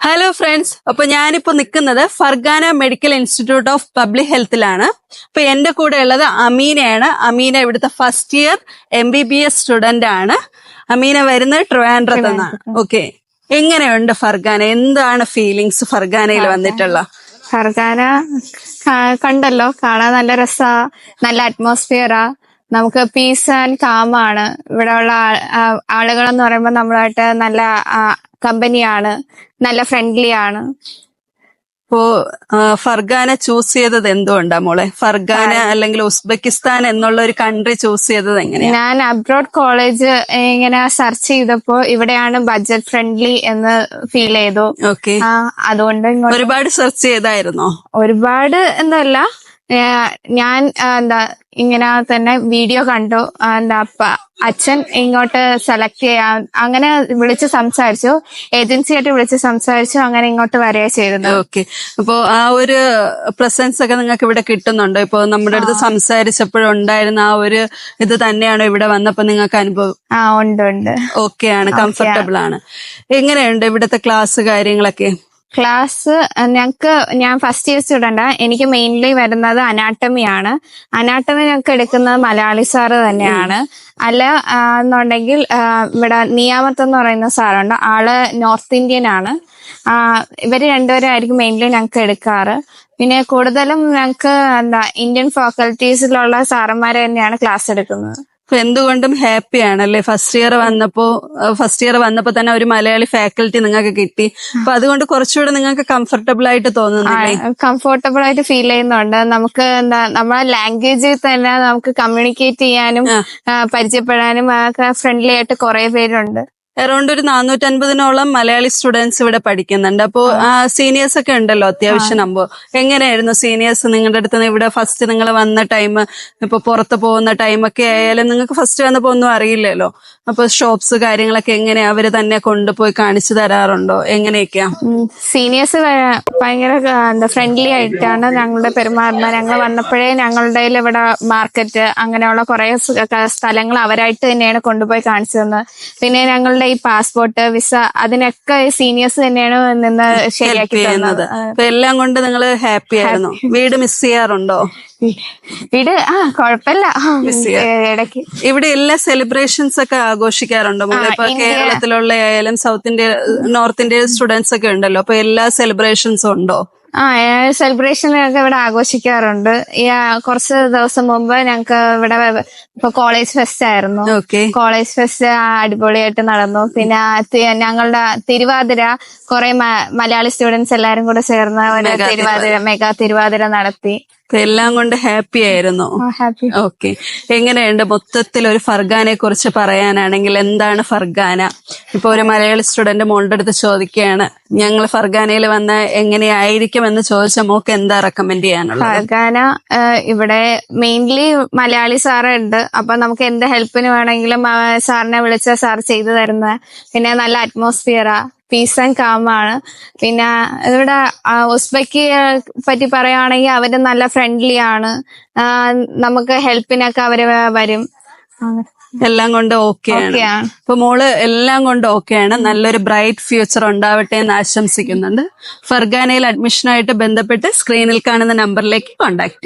Hello friends, അപ്പൊ ഞാനിപ്പോ നിൽക്കുന്നത് Fergana medical institute of public ഹെൽത്തിലാണ്. അപ്പൊ എന്റെ കൂടെ ഉള്ളത് അമീനയാണ്. അമീന ഇവിടുത്തെ ഫസ്റ്റ് ഇയർ MBBS സ്റ്റുഡന്റ് ആണ്. അമീന വരുന്നത് ട്രിവാൻഡ്രത്ത് നിന്നാണ്. ഓക്കെ, എങ്ങനെയുണ്ട് ഫർഗാന? എന്താണ് ഫീലിങ്സ് ഫർഗാനയിൽ വന്നിട്ടുള്ള? ഫർഗാന കണ്ടല്ലോ, കാണാൻ നല്ല രസാ, നല്ല അറ്റ്മോസ്ഫിയറാ. നമുക്ക് പീസ് ആൻഡ് കാമാണ്. ഇവിടെ ഉള്ള ആളുകളെന്ന് പറയുമ്പോൾ നമ്മളായിട്ട് നല്ല കമ്പനിയാണ്, നല്ല ഫ്രണ്ട്ലി ആണ്. ഇപ്പോ ഫർഗാന ചൂസ് ചെയ്തത് എന്തുകൊണ്ടാ മോളെ? ഫർഗാന അല്ലെങ്കിൽ ഉസ്ബെക്കിസ്ഥാൻ എന്നുള്ള ഒരു കൺട്രി ചൂസ് ചെയ്തത് എങ്ങനെയാ? ഞാൻ അബ്രോഡ് കോളേജ് ഇങ്ങനെ സെർച്ച് ചെയ്തപ്പോ ഇവിടെയാണ് ബഡ്ജറ്റ് ഫ്രണ്ട്ലി എന്ന് ഫീൽ ചെയ്തു. ഓക്കെ, അതുകൊണ്ട് ഒരുപാട് സെർച്ച് ചെയ്തായിരുന്നോ? ഒരുപാട് എന്നല്ല, ഞാൻ ഇങ്ങനെ തന്നെ വീഡിയോ കണ്ടു. അച്ഛൻ ഇങ്ങോട്ട് സെലക്ട് ചെയ്യാൻ അങ്ങനെ വിളിച്ച് സംസാരിച്ചു, ഏജൻസിയായിട്ട് വിളിച്ച് സംസാരിച്ചു, അങ്ങനെ ഇങ്ങോട്ട് വരിക ചെയ്തത്. ഓക്കെ, അപ്പോ ആ ഒരു പ്രസൻസ് ഒക്കെ നിങ്ങൾക്ക് ഇവിടെ കിട്ടുന്നുണ്ടോ? ഇപ്പൊ നമ്മുടെ അടുത്ത് സംസാരിച്ചപ്പോഴുണ്ടായിരുന്ന ആ ഒരു ഇത് തന്നെയാണോ ഇവിടെ വന്നപ്പോ നിങ്ങൾക്ക് അനുഭവം? ഉണ്ട്. ഓക്കെ ആണ്, കംഫർട്ടബിൾ ആണ്. എങ്ങനെയുണ്ട് ഇവിടുത്തെ ക്ലാസ് കാര്യങ്ങളൊക്കെ? ക്ലാസ് ഞാൻ ഫസ്റ്റ് ഇയർ സ്റ്റുഡന്റ്. എനിക്ക് മെയിൻലി വരുന്നത് അനാട്ടമിയാണ്. അനാട്ടമി ഞങ്ങൾക്ക് എടുക്കുന്നത് മലയാളി സാറ് തന്നെയാണ്. അല്ല എന്നുണ്ടെങ്കിൽ ഇവിടെ നിയാമത്ത് എന്ന് പറയുന്ന സാറുണ്ട്, ആള് നോർത്ത് ഇന്ത്യൻ ആണ്. ഇവര് രണ്ടുപേരും ആയിരിക്കും മെയിൻലി ഞങ്ങൾക്ക് എടുക്കാറ്. പിന്നെ കൂടുതലും ഞങ്ങൾക്ക് ഇന്ത്യൻ ഫാക്കൽറ്റീസിലുള്ള സാറന്മാര് തന്നെയാണ് ക്ലാസ് എടുക്കുന്നത്. അപ്പൊ എന്തുകൊണ്ടും ഹാപ്പി ആണല്ലേ? ഫസ്റ്റ് ഇയർ വന്നപ്പോ തന്നെ ഒരു മലയാളി ഫാക്കൽറ്റി നിങ്ങൾക്ക് കിട്ടി. അപ്പൊ അതുകൊണ്ട് കുറച്ചുകൂടെ നിങ്ങൾക്ക് കംഫർട്ടബിൾ ആയിട്ട് തോന്നുന്നില്ലേ? കംഫർട്ടബിൾ ആയിട്ട് ഫീൽ ചെയ്യുന്നുണ്ട്. നമുക്ക് നമ്മളെ ലാംഗ്വേജിൽ തന്നെ നമുക്ക് കമ്മ്യൂണിക്കേറ്റ് ചെയ്യാനും പരിചയപ്പെടാനും ഫ്രണ്ട്ലി ആയിട്ട് കുറെ പേരുണ്ട്. അറൌണ്ട് ഒരു 450-ഓളം മലയാളി സ്റ്റുഡൻസ് ഇവിടെ പഠിക്കുന്നുണ്ട്. അപ്പോ സീനിയേഴ്സ് ഒക്കെ ഉണ്ടല്ലോ അത്യാവശ്യം നമ്പർ. എങ്ങനെയായിരുന്നു സീനിയേഴ്സ് നിങ്ങളുടെ അടുത്ത്? ഇവിടെ ഫസ്റ്റ് നിങ്ങൾ വന്ന ടൈം, ഇപ്പൊ പുറത്ത് പോകുന്ന ടൈമൊക്കെ ആയാലും നിങ്ങൾക്ക് ഫസ്റ്റ് വന്നപ്പോ ഒന്നും അറിയില്ലല്ലോ. അപ്പൊ ഷോപ്സ് കാര്യങ്ങളൊക്കെ എങ്ങനെയാ? അവര് തന്നെ കൊണ്ടുപോയി കാണിച്ചു തരാറുണ്ടോ? എങ്ങനെയൊക്കെയാ? സീനിയേഴ്സ് ഭയങ്കര ഫ്രണ്ട്ലി ആയിട്ടാണ് ഞങ്ങളുടെ പെരുമാറുന്നത്. ഞങ്ങൾ വന്നപ്പോഴേ ഞങ്ങളുടെ ഇവിടെ മാർക്കറ്റ് അങ്ങനെയുള്ള കുറെ സ്ഥലങ്ങൾ അവരായിട്ട് തന്നെയാണ് കൊണ്ടുപോയി കാണിച്ചു തന്നത്. പിന്നെ ഞങ്ങളുടെ ഈ പാസ്പോർട്ട്, വിസ, അതിനൊക്കെ സീനിയേഴ്സ് തന്നെയാണ് നിന്ന് ശരിയാക്കി തന്നത്. എല്ലാം കൊണ്ട് നിങ്ങൾ ഹാപ്പി ആയിരുന്നു. വീട് മിസ് ചെയ്യാറുണ്ടോ? വീട് കുഴപ്പമില്ല, ഇടയ്ക്ക്. ഇവിടെ എല്ലാ സെലിബ്രേഷൻസ് ഒക്കെ ആഘോഷിക്കാറുണ്ടോ? ഇപ്പൊ കേരളത്തിലുള്ള ആയാലും നോർത്ത് ഇന്ത്യൻ സ്റ്റുഡൻസ് ഒക്കെ ഉണ്ടല്ലോ, അപ്പൊ എല്ലാ സെലിബ്രേഷൻസും ഉണ്ടോ? സെലിബ്രേഷനൊക്കെ ഇവിടെ ആഘോഷിക്കാറുണ്ട്. കുറച്ച് ദിവസം മുമ്പ് ഞങ്ങക്ക് ഇവിടെ ഇപ്പൊ കോളേജ് ഫെസ്റ്റ് ആയിരുന്നു. കോളേജ് ഫെസ്റ്റ് അടിപൊളിയായിട്ട് നടന്നു. പിന്നെ ഞങ്ങളുടെ തിരുവാതിര, കുറെ മലയാളി സ്റ്റുഡൻസ് എല്ലാരും കൂടെ ചേർന്ന് ഒരു മെഗാ തിരുവാതിര നടത്തി. എല്ലാം കൊണ്ട് ഹാപ്പി ആയിരുന്നു. ഓക്കെ, എങ്ങനെയുണ്ട് മൊത്തത്തിൽ ഒരു ഫർഗാനെ കുറിച്ച് പറയാനാണെങ്കിൽ എന്താണ് ഫർഗാന? ഇപ്പൊ ഒരു മലയാളി സ്റ്റുഡന്റ് മോളുടെ അടുത്ത് ചോദിക്കുകയാണ്, ഞങ്ങൾ ഫർഗാനയിൽ വന്ന എങ്ങനെയായിരിക്കും എന്ന് ചോദിച്ച മോക്ക് എന്താ റെക്കമെൻഡ് ചെയ്യാനുള്ളത്? ഫർഗാന ഇവിടെ മെയിൻലി മലയാളി സാറുണ്ട്. അപ്പൊ നമുക്ക് എന്ത് ഹെൽപ്പിന് വേണമെങ്കിലും സാറിനെ വിളിച്ച സാർ ചെയ്തു തരുന്നത്. പിന്നെ നല്ല അറ്റ്മോസ്ഫിയറാ, പീസ് ആൻഡ് കാമാണ്. പിന്നെ ഇവിടെ ഉസ്ബെക്ക് പറ്റി പറയുകയാണെങ്കിൽ അവര് നല്ല ഫ്രണ്ട്ലി ആണ്. നമുക്ക് ഹെൽപ്പിനൊക്കെ അവര് വരും. എല്ലാം കൊണ്ട് ഓക്കെയാണ്. അപ്പൊ മോള് എല്ലാം കൊണ്ട് ഓക്കെയാണ്. നല്ലൊരു ബ്രൈറ്റ് ഫ്യൂച്ചർ ഉണ്ടാവട്ടെ എന്ന് ആശംസിക്കുന്നുണ്ട്. ഫർഗാനയിൽ അഡ്മിഷനായിട്ട് ബന്ധപ്പെട്ട് സ്ക്രീനിൽ കാണുന്ന നമ്പറിലേക്ക് കോൺടാക്ട് ചെയ്യും.